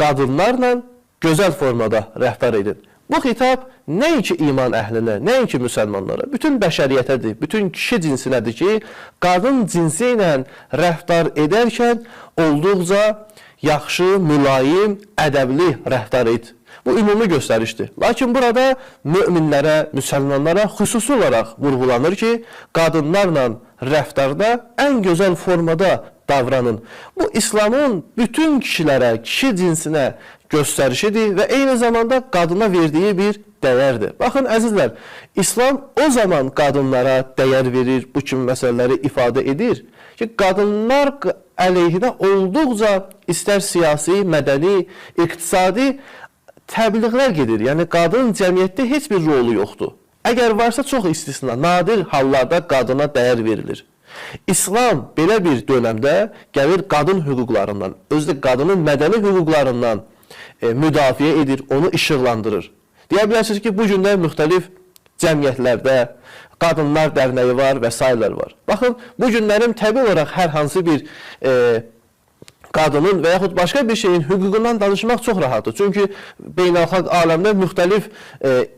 qadınlarla gözəl formada rəftar edin. Bu xitab nəinki iman əhlinə, nəinki müsəlmanlara, bütün bəşəriyyətədir, bütün kişi cinsinədir ki, qadın cinsi ilə rəftar edərkən olduqca yaxşı, mülayim, ədəbli rəftar et. Bu ümumi göstərişdir. Lakin burada möminlərə, müsəlmanlara xüsusi olaraq vurğulanır ki, qadınlarla rəftarda ən gözəl formada davranın. Bu, İslamın bütün kişilərə, kişi cinsinə göstərişidir və eyni zamanda qadına verdiyi bir dəyərdir. Baxın, əzizlər, İslam o zaman qadınlara dəyər verir, bu kimi məsələləri ifadə edir ki, qadınlar əleyhinə olduqca istər siyasi, mədəni, iqtisadi təbliğlər gedir. Yəni, qadın cəmiyyətdə heç bir rolu yoxdur. Əgər varsa, çox istisna, nadir hallarda qadına dəyər verilir. İslam belə bir dönəmdə gəlir qadın hüquqlarından, özdə qadının mədəni hüquqlarından müdafiə edir, onu işıqlandırır. Deyə bilərsiniz ki, bu gündə müxtəlif cəmiyyətlərdə qadınlar dərnəyi var və s. var. Baxın, bu günlərin təbii olaraq hər hansı bir qadının və yaxud başqa bir şeyin hüququndan danışmaq çox rahatdır. Çünki beynəlxalq aləmdə müxtəlif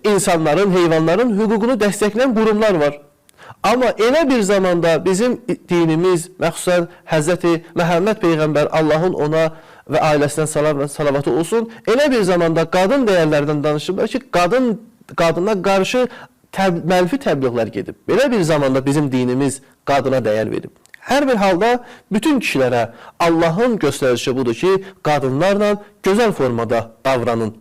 insanların, heyvanların hüququnu dəstəkləyən qurumlar var. Amma elə bir zamanda bizim dinimiz, məxsusən Həzrəti Məhəmməd Peyğəmbər, Allahın ona və ailəsinə salam və salavatı olsun, elə bir zamanda qadın dəyərlərdən danışırlar ki, qadına qarşı mənfi təbliğlər gedib. Belə bir zamanda bizim dinimiz qadına dəyər verib. Hər bir halda bütün kişilərə Allahın göstərişi budur ki, qadınlarla gözəl formada davranın.